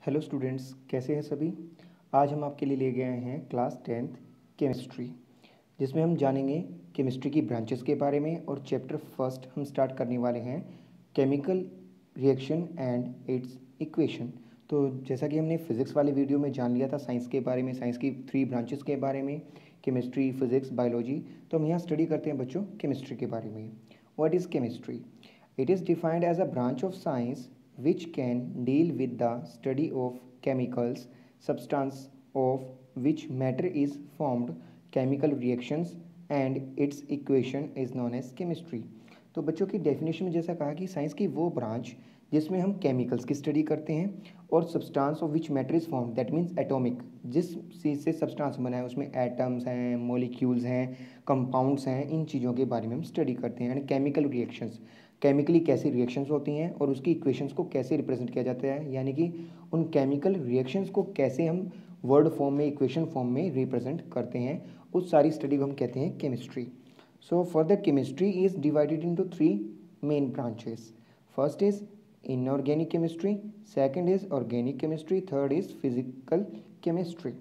Hello students, कैसे हैं सभी। आज हम आपके लिए ले गए हैं क्लास 10th केमिस्ट्री, जिसमें हम जानेंगे केमिस्ट्री की ब्रांचेस के बारे में। और चैप्टर फर्स्ट हम स्टार्ट करने वाले हैं chemical reaction and its equation. तो जैसा कि हमने फिज़िक्स वाले वीडियो में जान लिया था साइंस के बारे में, साइंस की 3 ब्रांचेस के बारे में, केमिस्ट्री, फिज़िक्स, बायोलॉजी। तो हम यहाँ स्टडी करते हैं बच्चों केमिस्ट्री के बारे में। What is chemistry? It is defined as a branch of science which can deal with the study of chemicals, substance of which matter is formed, chemical reactions and its equation is known as chemistry। तो बच्चों की definition में जैसा कहा कि science की वो branch जिसमें हम केमिकल्स की स्टडी करते हैं और substance of which matter is form, that means atomic, जिस चीज़ से सब्सटेंस बना है उसमें एटम्स हैं, मॉलिक्यूल्स हैं, कंपाउंड्स हैं, इन चीज़ों के बारे में हम स्टडी करते हैं। एंड केमिकल रिएक्शंस, केमिकली कैसी रिएक्शंस होती हैं और उसकी इक्वेशंस को कैसे रिप्रेजेंट किया जाता है, यानी कि उन केमिकल रिएक्शंस को कैसे हम वर्ड फॉर्म में, इक्वेशन फॉर्म में रिप्रेजेंट करते हैं, उस सारी स्टडी को हम कहते हैं chemistry. So further chemistry is divided into 3 main branches. First is inorganic chemistry, second is organic chemistry, third is physical chemistry.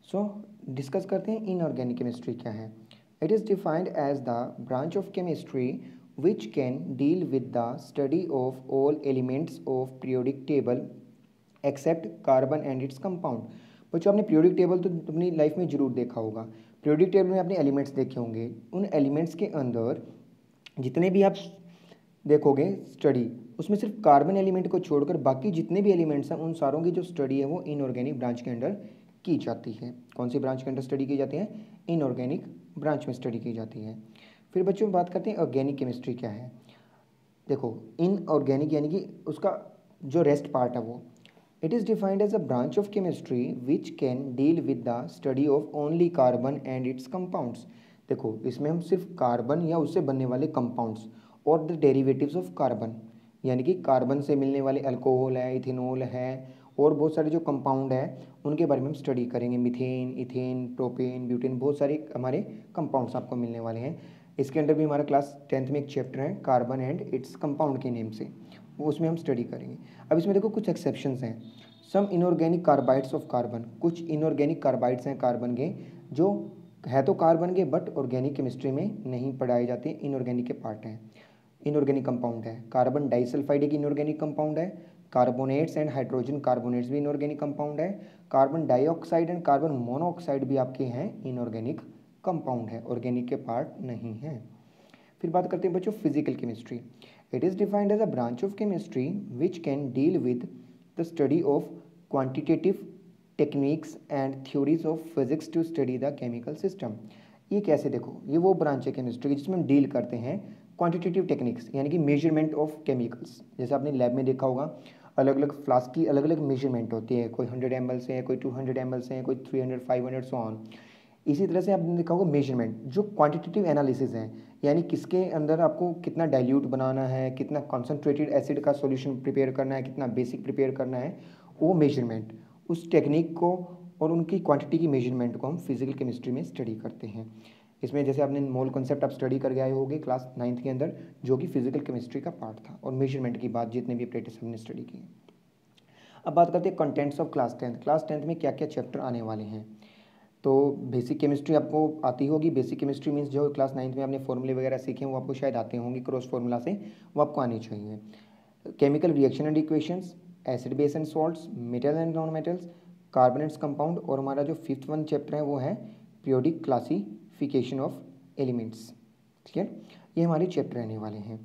So discuss करते हैं इनऑर्गेनिक केमिस्ट्री क्या है। It is defined as the branch of chemistry which can deal with the study of all elements of periodic table except carbon and its compound। बच्चों आपने periodic table तो अपनी life में जरूर देखा होगा। पीरियोडिक टेबल में आपने एलिमेंट्स देखे होंगे। उन एलिमेंट्स के अंदर जितने भी आप देखोगे स्टडी, उसमें सिर्फ कार्बन एलिमेंट को छोड़कर बाकी जितने भी एलिमेंट्स हैं उन सारों की जो स्टडी है वो इनऑर्गेनिक ब्रांच के अंडर की जाती है। कौन सी ब्रांच के अंडर स्टडी की जाती है? इनऑर्गेनिक ब्रांच में स्टडी की जाती है। फिर बच्चों बात करते हैं ऑर्गेनिक केमिस्ट्री क्या है। देखो, इनऑर्गेनिक यानी कि उसका जो रेस्ट पार्ट है वो, it is defined as a branch of chemistry which can deal with the study of only carbon and its compounds. देखो, इसमें हम सिर्फ कार्बन या उससे बनने वाले कंपाउंड्स और द डेरिवेटिव्स ऑफ कार्बन, यानी कि कार्बन से मिलने वाले अल्कोहल है, इथेनॉल है और बहुत सारे जो कंपाउंड है उनके बारे में हम स्टडी करेंगे। मीथेन, इथेन, प्रोपेन, ब्यूटेन, बहुत सारे हमारे कंपाउंड्स आपको मिलने वाले हैं। इसके अंदर भी हमारा क्लास 10th में एक चैप्टर है कार्बन एंड इट्स कंपाउंड के नेम से, वो उसमें हम स्टडी करेंगे। अब इसमें देखो कुछ एक्सेप्शंस हैं। सम इनऑर्गेनिक कार्बाइड्स ऑफ कार्बन, कुछ इनऑर्गेनिक कार्बाइड्स हैं कार्बन के जो है तो कार्बन के बट ऑर्गेनिक केमिस्ट्री में नहीं पढ़ाए जाते, इनऑर्गेनिक के पार्ट हैं, इनऑर्गेनिक कंपाउंड है। कार्बन डाइसल्फाइड एक इनऑर्गेनिक कंपाउंड है। कार्बोनेट्स एंड हाइड्रोजन कार्बोनेट्स भी इनऑर्गेनिक कंपाउंड है। Carbon dioxide and carbon monoxide भी आपके हैं इनऑर्गेनिक कंपाउंड है, ऑर्गेनिक के पार्ट नहीं है। फिर बात करते हैं बच्चों physical chemistry. It is defined as a branch of chemistry which can deal with the study of quantitative techniques and theories of physics to study the chemical system. ये कैसे, देखो ये वो ब्रांच है केमिस्ट्री जिसमें हम डील करते हैं क्वांटिटेटिव टेक्निक्स, यानी कि मेजरमेंट ऑफ केमिकल्स। जैसे आपने लैब में देखा होगा अलग अलग फ्लास्क की अलग अलग मेजरमेंट होती है, कोई 100 ml से है, कोई 200 ml से है, कोई 300, 500 सो ऑन। इसी तरह से आपने देखा होगा मेजरमेंट जो क्वांटिटेटिव एनालिसिस है, यानी किसके अंदर आपको कितना डाइल्यूट बनाना है, कितना कॉन्सेंट्रेटेड एसिड का सॉल्यूशन प्रिपेयर करना है, कितना बेसिक प्रिपेयर करना है, वो मेजरमेंट, उस टेक्निक को और उनकी क्वांटिटी की मेजरमेंट को हम फिजिकल केमिस्ट्री में स्टडी करते हैं। इसमें जैसे आपने मोल कॉन्सेप्ट आप स्टडी करके आए होंगे क्लास 9th के अंदर, जो कि फिजिकल केमिस्ट्री का पार्ट था, और मेजरमेंट की बात जितने भी प्रैक्टिस हमने स्टडी की। अब बात करते हैं contents of class 10th। Class 10th में क्या क्या चैप्टर आने वाले हैं। तो बेसिक केमिस्ट्री आपको आती होगी। बेसिक केमिस्ट्री मीन्स जो क्लास 9th में आपने फॉर्मूले वगैरह सीखे हैं वो आपको शायद आते होंगे, क्रॉस फार्मूला से वो आपको आनी चाहिए। Chemical reaction and equations, acid base and salts, metal and non metals, carbon and compound, और हमारा जो 5th वन चैप्टर है वो है periodic classification of elements. Clear, ये हमारे चैप्टर रहने वाले हैं।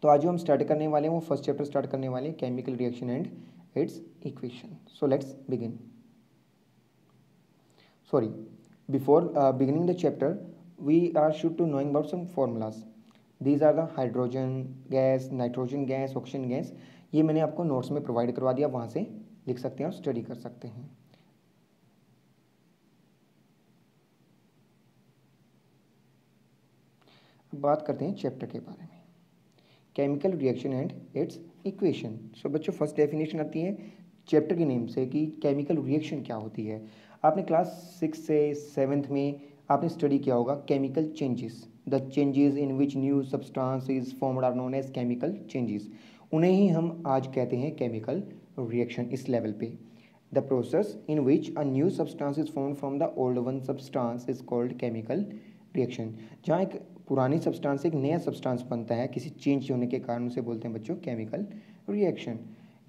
तो आज जो हम स्टार्ट करने वाले हैं वो फर्स्ट चैप्टर स्टार्ट करने वाले हैं chemical reaction and its equation. So let's begin. Sorry, before beginning the chapter, we are should to knowing about some formulas. These are the hydrogen gas, nitrogen gas, oxygen gas. ये मैंने आपको notes में provide करवा दिया, वहाँ से लिख सकते हैं और स्टडी कर सकते हैं। अब बात करते हैं चैप्टर के बारे में, chemical reaction and its equation. So बच्चों फर्स्ट डेफिनेशन आती है चैप्टर के नेम से कि केमिकल रिएक्शन क्या होती है। आपने क्लास 6 से 7th में आपने स्टडी किया होगा chemical changes, the changes in which new substance is formed are known as chemical changes. उन्हें ही हम आज कहते हैं केमिकल रिएक्शन इस लेवल पे। The process in which a new substance is formed from the old one substance is called chemical reaction. जहाँ एक पुरानी सब्सटेंस से एक नया सब्सटेंस बनता है किसी चेंज होने के कारण, उसे बोलते हैं बच्चों chemical reaction.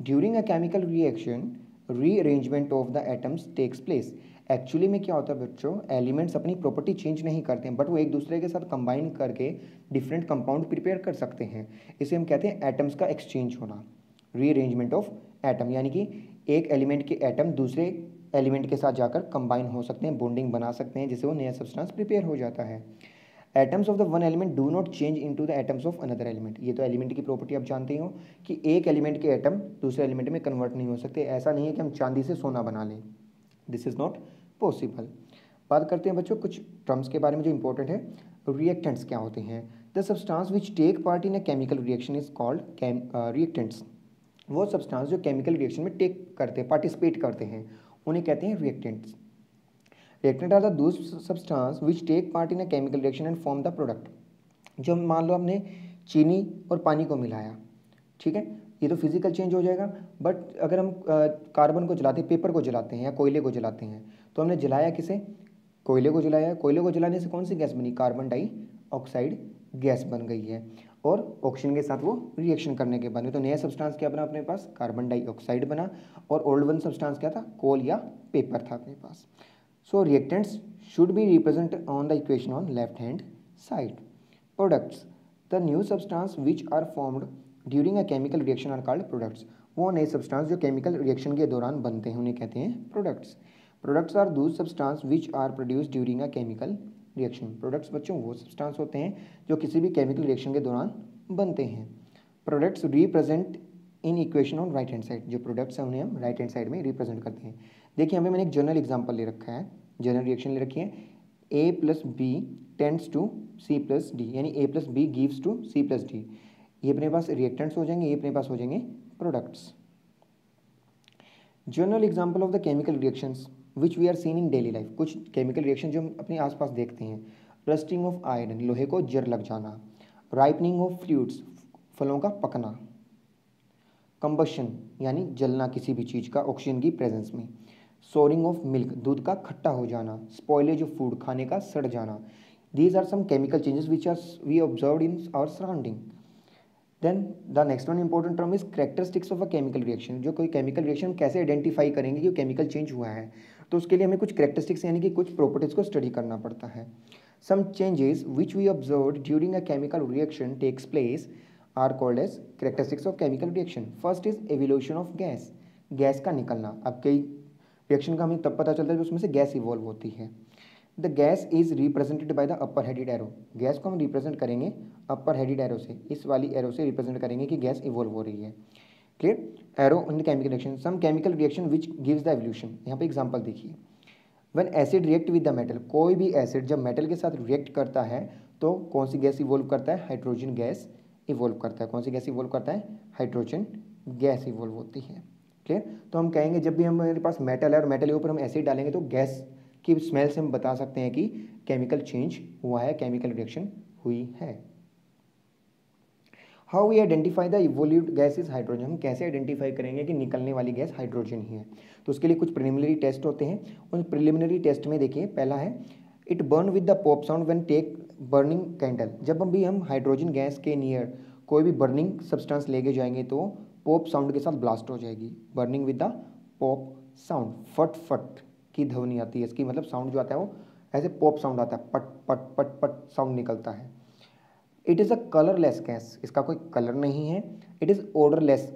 During a chemical reaction rearrangement of the atoms takes place. Actually में क्या होता है बच्चों, एलिमेंट्स अपनी प्रॉपर्टी चेंज नहीं करते हैं, बट वो एक दूसरे के साथ कंबाइन करके डिफरेंट कंपाउंड प्रिपेयर कर सकते हैं। इसे हम कहते हैं एटम्स का एक्सचेंज होना, रीअरेंजमेंट ऑफ एटम, यानी कि एक एलिमेंट के एटम दूसरे एलिमेंट के साथ जाकर कंबाइन हो सकते हैं, बॉन्डिंग बना सकते हैं, जिससे वो नया सब्सटेंस प्रिपेयर हो जाता है। Atoms of the one element do not change into the atoms of another element. ये तो एलिमेंट की प्रॉपर्टी आप जानते ही हो कि एक एलिमेंट के एटम दूसरे एलिमेंट में कन्वर्ट नहीं हो सकते। ऐसा नहीं है कि हम चांदी से सोना बना लें, दिस इज नॉट पॉसिबल। बात करते हैं बच्चों कुछ टर्म्स के बारे में जो इंपॉर्टेंट है। रिएक्टेंट्स क्या होते हैं? The substance which take part in a chemical reaction is called reactants. वो सब्सटेंस जो केमिकल रिएक्शन में टेक करते हैं, पार्टिसिपेट करते हैं, उन्हें कहते हैं reactants. Reactant are the those substance which take part in a chemical reaction and form the product. जो मान लो हमने चीनी और पानी को मिलाया, ठीक है, ये तो फिजिकल चेंज हो जाएगा। बट अगर हम कार्बन को जलाते हैं, पेपर को जलाते हैं या कोयले को जलाते हैं, तो हमने जलाया किसे? कोयले को जलाया। कोयले को जलाने से कौन सी गैस बनी? कार्बन डाइऑक्साइड गैस बन गई है, और ऑक्सीजन के साथ वो रिएक्शन करने के बाद में तो नया सब्सटेंस क्या बना अपने पास? कार्बन डाइऑक्साइड बना। और ओल्ड वन सब्सटेंस क्या था? कोल या पेपर था अपने पास। So reactants should be represent on the equation on left hand side. Products, the new substance which are formed during a chemical reaction are called products. वो नए सब्सटेंस जो chemical reaction के दौरान बनते हैं उन्हें कहते हैं products. Products are those substance which are produce during a chemical reaction. Products बच्चों वो सब्सटेंस होते हैं जो किसी भी केमिकल रिएक्शन के दौरान बनते हैं। Products represent in equation on right hand side. जो प्रोडक्ट्स हैं उन्हें हम राइट हैंड साइड में रिप्रेजेंट करते हैं। देखिए हमें मैंने एक जनरल एग्जाम्पल ले रखा है, जनरल रिएक्शन ले रखी है। A plus B tends to C plus D, यानी A plus B gives to C plus D. ये अपने पास रिएक्टेंट्स हो जाएंगे, ये अपने पास हो जाएंगे products. General example of the chemical reactions which we are seen in daily life. कुछ केमिकल रिएक्शन जो हम अपने आसपास देखते हैं। रस्टिंग ऑफ आयरन, लोहे को जर लग जाना। राइपनिंग ऑफ फ्रूट्स, फलों का पकना। कंबशन, यानी जलना किसी भी चीज़ का ऑक्सीजन की प्रेजेंस में। सोरिंग ऑफ मिल्क, दूध का खट्टा हो जाना। स्पॉइलेज ऑफ फूड, खाने का सड़ जाना। These are some chemical changes which are we observe in our surrounding. Then the next one important term is characteristics of a chemical reaction. जो कोई केमिकल रिएक्शन कैसे आइडेंटिफाई करेंगे कि केमिकल चेंज हुआ है, तो उसके लिए हमें कुछ कैरेक्टरिस्टिक्स यानी कि कुछ प्रॉपर्टीज को स्टडी करना पड़ता है। Some changes which we observe during a chemical reaction takes place are called as characteristics of chemical reaction. First is evolution of gas, gas का निकलना। अब कई रिएक्शन का हमें तब पता चलता है जब उसमें से गैस इवॉल्व होती है। The gas is represented by the upper headed arrow. Gas को हम रिप्रेजेंट करेंगे अपर हेडेड एरो से, इस वाली एरो से रिप्रेजेंट करेंगे कि गैस इवॉल्व हो रही है। Clear? Arrow in the chemical reaction, some chemical reaction which gives the evolution. यहाँ पे एग्जांपल देखिए, when acid react with the metal. कोई भी एसिड जब मेटल के साथ रिएक्ट करता है तो कौन सी गैस इवॉल्व करता है? हाइड्रोजन गैस इवॉल्व करता है। कौन सी गैस इवॉल्व करता है? हाइड्रोजन गैस इवॉल्व होती है। क्लियर? तो हम कहेंगे जब भी हमारे पास मेटल है और मेटल के ऊपर हम एसिड डालेंगे तो गैस की स्मेल से हम बता सकते हैं कि केमिकल चेंज हुआ है, केमिकल रिएक्शन हुई है। How we identify the evolute gas is hydrogen. हम कैसे आइडेंटिफाई करेंगे कि निकलने वाली गैस हाइड्रोजन ही है? तो उसके लिए कुछ प्रिलिमिनरी टेस्ट होते हैं। उन प्रिलिमिनरी टेस्ट में देखिए पहला है it burn with the pop sound when take burning candle. जब हम हाइड्रोजन गैस के नियर कोई भी बर्निंग सब्सटेंस लेके जाएंगे तो पॉप साउंड के साथ ब्लास्ट हो जाएगी। Burning with the pop sound, फट फट की ध्वनि आती है इसकी, मतलब साउंड जो आता है वो ऐसे पॉप साउंड आता है, पट पट पट पट साउंड निकलता है। It is a colourless gas, इसका कोई कलर नहीं है। It is odourless,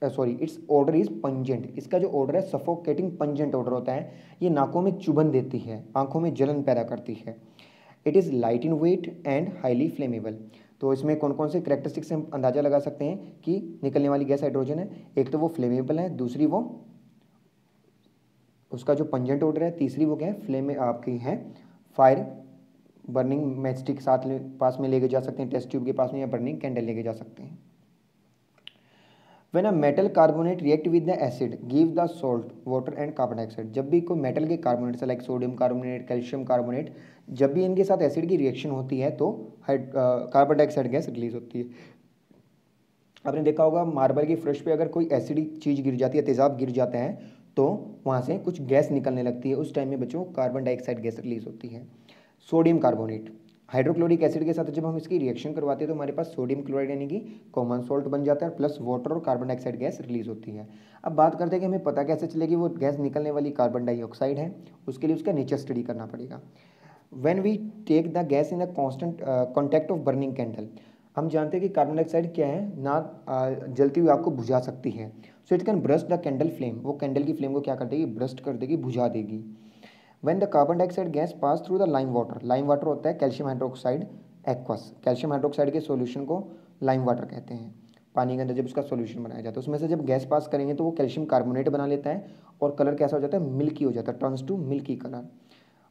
sorry it's order is pungent. इसका जो ऑर्डर है सफोकेटिंग पंजेंट ऑर्डर होता है। ये नाकों में चुभन देती है, आंखों में जलन पैदा करती है। It is light in weight and highly flammable. तो इसमें कौन कौन से कैरेक्टरिस्टिक्स से हम अंदाजा लगा सकते हैं कि निकलने वाली गैस हाइड्रोजन है? एक तो वो फ्लेमेबल है, दूसरी वो उसका जो पंजेंट ऑर्डर है, तीसरी वो क्या है? फ्लेम आपकी है फायर, बर्निंग मैचस्टिक साथ पास में लेके जा सकते हैं, टेस्ट ट्यूब के पास में, या बर्निंग कैंडल लेके जा सकते हैं। When a metal carbonate react with the acid, give the salt, water and carbon dioxide। जब भी कोई मेटल के कार्बोनेट से like sodium carbonate, calcium carbonate, जब भी इनके साथ एसिड की रिएक्शन होती है तो कार्बन डाइऑक्साइड गैस रिलीज होती है। आपने देखा होगा मार्बल की फर्श पे अगर कोई एसिडिक चीज़ गिर जाती है, तेज़ाब गिर जाते हैं तो वहाँ से कुछ गैस निकलने लगती है, उस टाइम में बच्चों कार्बन डाइऑक्साइड गैस रिलीज होती है। सोडियम कार्बोनेट, हाइड्रोक्लोरिक एसिड के साथ जब हम इसकी रिएक्शन करवाते हैं तो हमारे पास सोडियम क्लोराइड यानी कि कॉमन सॉल्ट बन जाता है, प्लस वाटर और कार्बन डाइऑक्साइड गैस रिलीज होती है। अब बात करते हैं कि हमें पता कैसे चलेगी वो गैस निकलने वाली कार्बन डाइऑक्साइड है, उसके लिए उसका नेचर स्टडी करना पड़ेगा। When we take the gas in the constant contact of burning candle, हम जानते हैं कि कार्बन डाइऑक्साइड क्या है ना, जलती हुई आग को बुझा सकती है। So it can burst the candle flame, वो कैंडल की फ्लेम को क्या कर देगी, ब्रस्ट कर देगी, बुझा देगी। When the carbon dioxide gas pass through the lime water होता है calcium hydroxide aqueous, calcium hydroxide के सॉल्यूशन को लाइम वाटर कहते हैं। पानी के अंदर जब उसका सॉल्यूशन बनाया जाता है उसमें से जब गैस पास करेंगे तो वो कैल्शियम कार्बोनेट बना लेता है और कलर कैसा हो जाता है, मिल्की हो जाता है, टर्न्स टू मिल्की कलर।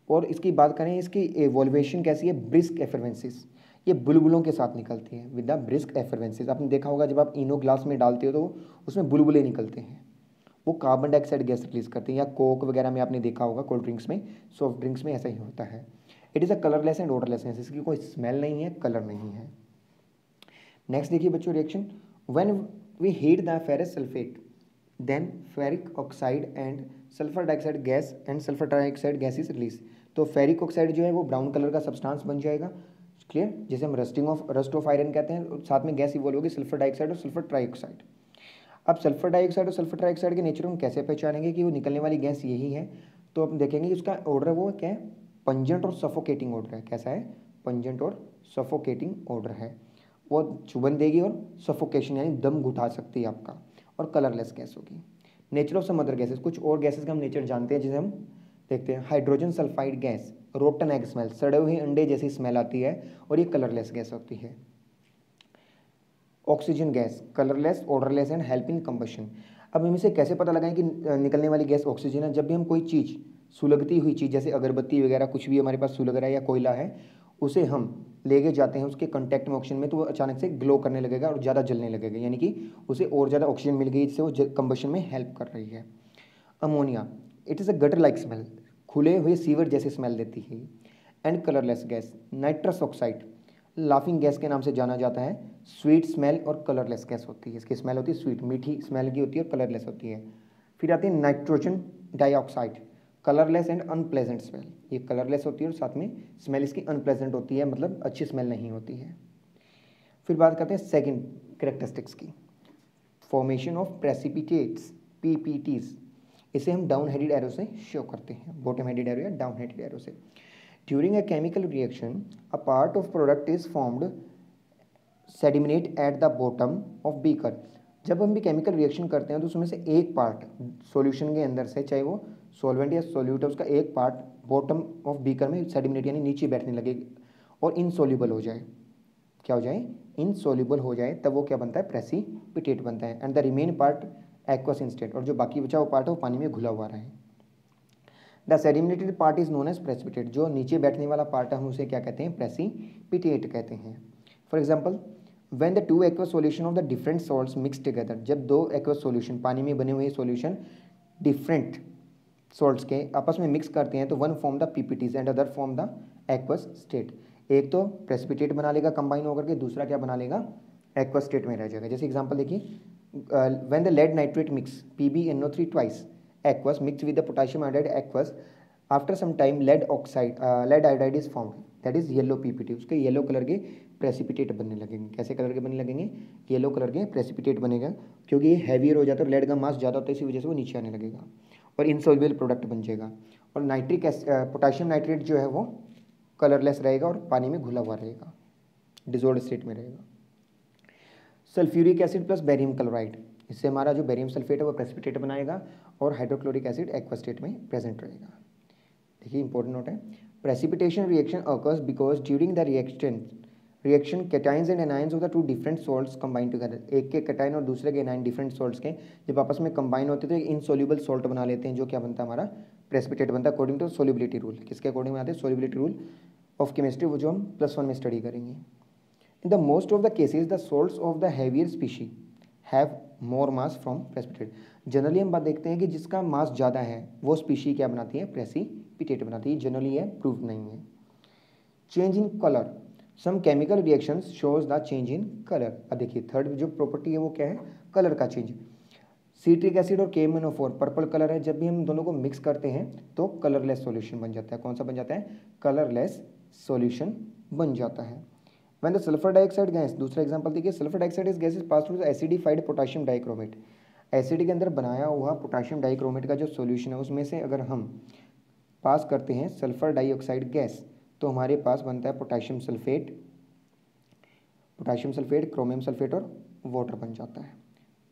और इसकी बात करें इसकी एवोल्वेशन कैसी है, ब्रिस्क एफरवेंसिस, ये बुलबुलों के साथ निकलती है विद द ब्रिस्क एफरवेंसिस। आपने देखा होगा जब आप इनो ग्लास में डालते हो तो उसमें बुलबुले निकलते हैं, वो कार्बन डाइऑक्साइड गैस रिलीज करते हैं। या कोक वगैरह में आपने देखा होगा, कोल्ड ड्रिंक्स में, सॉफ्ट ड्रिंक्स में ऐसा ही होता है। It is a colourless and odourless, इसकी कोई स्मेल नहीं है, कलर नहीं है। नेक्स्ट देखिए बच्चों reaction, when we heat the ferrous sulphate then ferric oxide and sulphur dioxide gas and sulphur dioxide gas is release. तो फेरिक ऑक्साइड जो है वो ब्राउन कलर का सब्सटेंस बन जाएगा, क्लियर, जिसे हम रस्ट ऑफ आयरन कहते हैं। साथ में गैस इवॉल्व होगी सल्फर डाइऑक्साइड और सल्फर ट्राइऑक्साइड। अब सल्फर डाइऑक्साइड और सल्फर ट्राइऑक्साइड के नेचर हम कैसे पहचानेंगे कि वो निकलने वाली गैस यही है, तो हम देखेंगे कि उसका ऑर्डर वो क्या है, पंजेंट और सफोकेटिंग ऑर्डर है। कैसा है, पंजेंट और सफोकेटिंग ऑर्डर है। वो चुभन देगी और सफोकेशन यानी दम घुटा सकती है आपका, और कलरलेस गैस होगी। Nature of some other gases, कुछ और गैसेस का हम नेचर जानते हैं जिसे हम देखते हैं। Hydrogen sulphide gas, rotten egg smell, सड़े हुए अंडे जैसी स्मेल आती है और ये कलरलेस गैस होती है। Oxygen gas, colourless, odourless and help in combustion. अब हम इसे कैसे पता लगाएं कि निकलने वाली गैस ऑक्सीजन है, जब भी हम कोई चीज़, सुलगती हुई चीज़ जैसे अगरबत्ती वगैरह कुछ भी हमारे पास सुलग रहा है या कोयला है, उसे हम लेके जाते हैं उसके कॉन्टैक्ट में ऑक्सीजन में, तो वो अचानक से ग्लो करने लगेगा और ज़्यादा जलने लगेगा, यानी कि उसे और ज़्यादा ऑक्सीजन मिल गई जिससे वो कंबशन में हेल्प कर रही है। Ammonia, it is a gutter like smell, खुले हुए सीवर जैसे स्मेल देती है। And colourless gas, nitrous oxide, laughing gas के नाम से जाना जाता है, स्वीट स्मेल और कलरलेस गैस होती है। इसकी स्मेल होती है स्वीट, मीठी स्मेल की होती है और कलरलेस होती है। फिर आती है nitrogen dioxide, colourless and unpleasant smell, ये कलरलेस होती है और साथ में स्मेल इसकी अनप्लेजेंट होती है, मतलब अच्छी स्मेल नहीं होती है। फिर बात करते हैं सेकंड कैरेक्टरिस्टिक्स की, फॉर्मेशन ऑफ प्रेसिपिटेट्स, पीपीटीज। इसे हम डाउन हेडेड एरो से शो करते हैं, बॉटम हेडेड एरो या डाउन हेडेड एरो से। During a chemical reaction a part of product is formed sediment at the bottom of beaker. जब हम भी केमिकल रिएक्शन करते हैं तो उसमें से एक पार्ट सॉल्यूशन के अंदर से, चाहे वो सॉल्वेंट या सॉल्यूट है, उसका एक पार्ट बॉटम ऑफ बीकर में सेडिमिनेट यानी नीचे बैठने लगे और इनसॉल्युबल हो जाए। क्या हो जाए, इनसॉल्युबल हो जाए, तब वो क्या बनता है, प्रेसिपिटेट बनता है। And the remain part aqueous instant, और जो बाकी बचा वो पार्ट है वो पानी में घुला हुआ रहे। The sedimented part is known as precipitate, जो नीचे बैठने वाला पार्ट है हम उसे क्या कहते हैं, प्रेसिपिटेट कहते हैं। For example, when the two aqueous solution of the different salts mix together, जब दो एक्वस सॉल्यूशन, पानी में बने हुए सॉल्यूशन डिफरेंट सॉल्ट्स के आपस में मिक्स करते हैं तो one form the PPTs and other form the aqueous state. एक तो प्रेसिपिटेट बना लेगा कंबाइन होकर के, दूसरा क्या बना लेगा, एक्वस स्टेट में रह जाएगा। जैसे एग्जांपल देखिए, when the lead nitrate mix PbNO3 twice aqueous mixed with the potassium iodide aqueous, after some time lead iodide is formed, that is yellow PPT। उसके येलो कलर के प्रेसिपिटेट बनने लगेंगे। कैसे कलर के बनने लगेंगे, येलो कलर के precipitate बनेगा, क्योंकि ये हैवियर हो जाता है और लेड का मास ज़्यादा होता है, इसी वजह से वो नीचे आने लगेगा और इनसॉल्युबल प्रोडक्ट बन जाएगा। और पोटाशियम नाइट्रेट जो है वो कलरलेस रहेगा और पानी में घुला हुआ रहेगा, डिजोल्व स्टेट में रहेगा। Sulphuric acid plus barium chloride, इससे हमारा जो बेरियम सल्फेट है वो प्रेसिपिटेट बनाएगा और हाइड्रोक्लोरिक एसिड एक्वा स्टेट में प्रेजेंट रहेगा। देखिए इंपॉर्टेंट नोट है, precipitation reaction occurs because during the reaction cations and anions of the two different salts combine together. एक के कैटाइन और दूसरे के एनाइन डिफरेंट सॉल्ट्स के जब आपस में कंबाइन होते हैं तो एक इनसॉल्युबल सॉल्ट बना लेते हैं, जो क्या बनता है, हमारा प्रेसिपिटेट बनता है अकॉर्डिंग टू सोल्युबिलिटी रूल। किसके अकॉर्डिंग बनाते हैं, सोल्युबिलिटी रूल ऑफ केमिस्ट्री, वो जो हम +1 में स्टडी करेंगे। In the most of the cases, the salts of the heavier species have more mass from precipitate। Generally हम बात देखते हैं कि जिसका मास ज़्यादा है वो स्पीशी क्या बनाती है, प्रेसिपिटेट बनाती है। जनरली ये प्रूफ नहीं है। Change in colour, some chemical reactions shows the change in colour. अब देखिए थर्ड जो प्रॉपर्टी है वो क्या है, कलर का चेंज। सिट्रिक एसिड और KMnO4 पर्पल कलर है, जब भी हम दोनों को मिक्स करते हैं तो कलरलेस सॉल्यूशन बन जाता है। कौन सा बन जाता है, कलरलेस सॉल्यूशन बन जाता है। When the sulphur dioxide gas, दूसरा एग्जांपल देखिए, sulphur dioxide is gas is pass through the acidified potassium dichromate. Acid के अंदर बनाया हुआ पोटेशियम डाइक्रोमेट का जो सॉल्यूशन है उसमें से अगर हम पास करते हैं सल्फर डाइऑक्साइड गैस तो हमारे पास बनता है पोटेशियम सल्फेट, क्रोमियम सल्फेट और वाटर बन जाता है।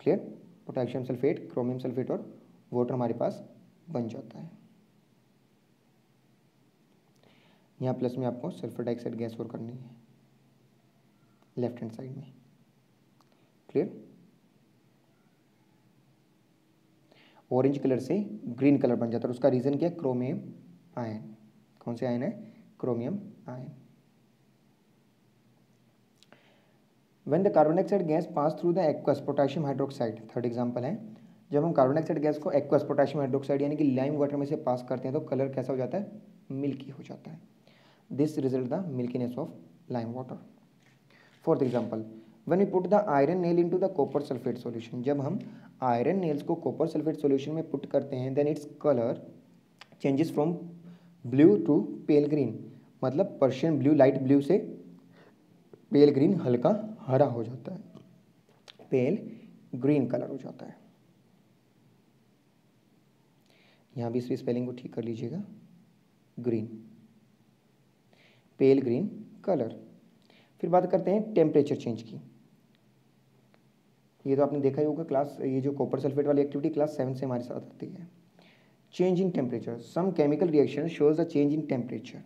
Clear, potassium sulphate, chromium sulphate और वाटर हमारे पास बन जाता है। यहाँ प्लस में आपको सल्फर डाइऑक्साइड गैस और करनी है लेफ्ट हैंड साइड में। क्लियर, ऑरेंज कलर से ग्रीन कलर बन जाता है, उसका रीजन क्या है, क्रोमियम आयन। कौन से आयन है, chromium ion. When the carbon dioxide gas pass through the aqueous potassium hydroxide, third example है, जब हम कार्बन डाइऑक्साइड गैस को एक्वस पोटेशियम हाइड्रोक्साइड यानी कि लाइम वाटर में से पास करते हैं तो कलर कैसा हो जाता है, मिल्की हो जाता है। This result the milkiness of lime water. Fourth example, when we put the iron nail into the copper sulphate solution, जब हम आयरन नेल्स को कॉपर सल्फेट सॉल्यूशन में पुट करते हैं then its colour changes from blue to pale green, मतलब Persian blue light blue से pale green हल्का हरा हो जाता है, पेल ग्रीन कलर हो जाता है। यहाँ भी इस स्पेलिंग को ठीक कर लीजिएगा, ग्रीन, पेल ग्रीन कलर। फिर बात करते हैं टेम्परेचर चेंज की। ये तो आपने देखा ही होगा क्लास, ये जो कॉपर सल्फेट वाली एक्टिविटी क्लास 7 से हमारे साथ आती है। Change in temperature, some chemical reaction shows the change in temperature.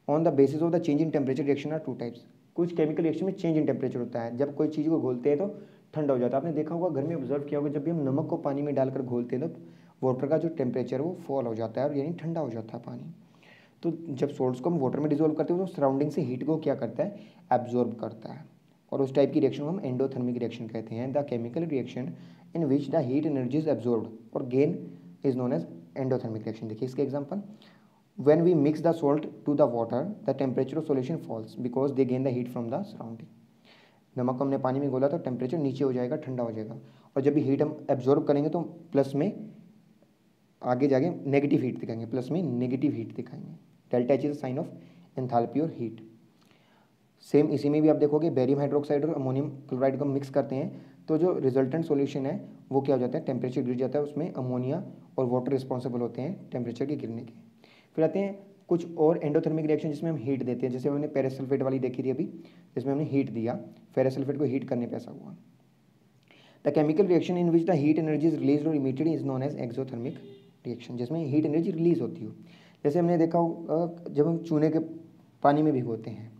On the basis of the change in temperature reaction are two types. कुछ केमिकल रिएक्शन में चेंज इन टेम्परेचर होता है, जब कोई चीज़ को घोलते हैं तो ठंडा हो जाता है। आपने देखा होगा, घर में ऑब्जर्व किया होगा, जब भी हम नमक को पानी में डालकर घोलते हैं तो वाटर का जो टेम्परेचर है वो फॉल हो जाता है और यानी ठंडा हो जाता है पानी। तो जब सॉल्ट्स को हम वाटर में डिजोल्व करते हैं तो सराउंडिंग से हीट को क्या करता है, एब्जॉर्ब करता है, और उस टाइप की रिएक्शन को हम एंडोथर्मिक रिएक्शन कहते हैं। The chemical reaction in which the heat energy is absorbed और gain is known as endothermic reaction. देखिए इसके example, when we mix the salt to the water the temperature of solution falls because they gain the heat from the surrounding। नमक को हमने पानी में घोला तो टेम्परेचर नीचे हो जाएगा, ठंडा हो जाएगा, और जब भी हीट हम एब्जॉर्ब करेंगे तो प्लस में आगे जाके नेगेटिव हीट दिखाएंगे, प्लस में नेगेटिव हीट दिखाएंगे। Delta H is sine of enthalpy और हीट। सेम इसी में भी आप देखोगे, बेरियम हाइड्रोक्साइड और अमोनियम क्लोराइड को मिक्स करते हैं तो जो रिजल्टेंट सॉल्यूशन है वो क्या हो जाता है, टेम्परेचर गिर जाता है, उसमें अमोनिया और वाटर रिस्पॉन्सिबल होते हैं टेम्परेचर के गिरने के। फिर आते हैं कुछ और एंडोथर्मिक रिएक्शन जिसमें हम हीट देते हैं, जैसे हमने फेरस सल्फेट वाली देखी थी अभी, जिसमें हमने हीट दिया, फेरस सल्फेट को हीट करने पे ऐसा हुआ। The chemical reaction in which the heat energy is release और emitted is known as exothermic reaction, जिसमें हीट एनर्जी रिलीज होती हो। जैसे हमने देखा हो जब हम चूने के पानी में भिगोते हैं,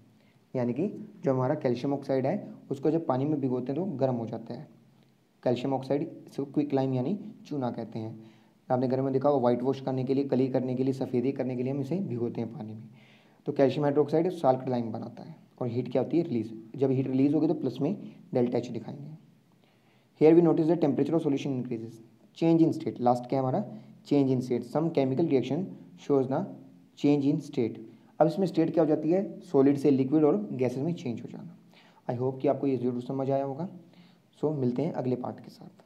यानी कि जो हमारा कैल्शियम ऑक्साइड है उसको जब पानी में भिगोते हैं तो गर्म हो जाता है। कैल्शियम ऑक्साइड इसको क्विक लाइम यानी चूना कहते हैं। आपने घर में देखा हो, वाइट वॉश करने के लिए, कली करने के लिए, सफ़ेदी करने के लिए हम इसे भिगोते हैं पानी में। तो कैल्शियम हाइड्रोक्साइड साल्ट लाइम बनाता है और हीट क्या होती है, रिलीज। जब हीट रिलीज होगी तो प्लस में डेल्टा एच दिखाएंगे। Here we notice the temperature of solution increases. Change in state, last क्या है हमारा, change in state. Some chemical reaction shows the change in state. अब इसमें स्टेट क्या हो जाती है, सॉलिड से लिक्विड और गैसेज में चेंज हो जाना। आई होप कि आपको ये जरूर समझ आया होगा। सो मिलते हैं अगले पार्ट के साथ।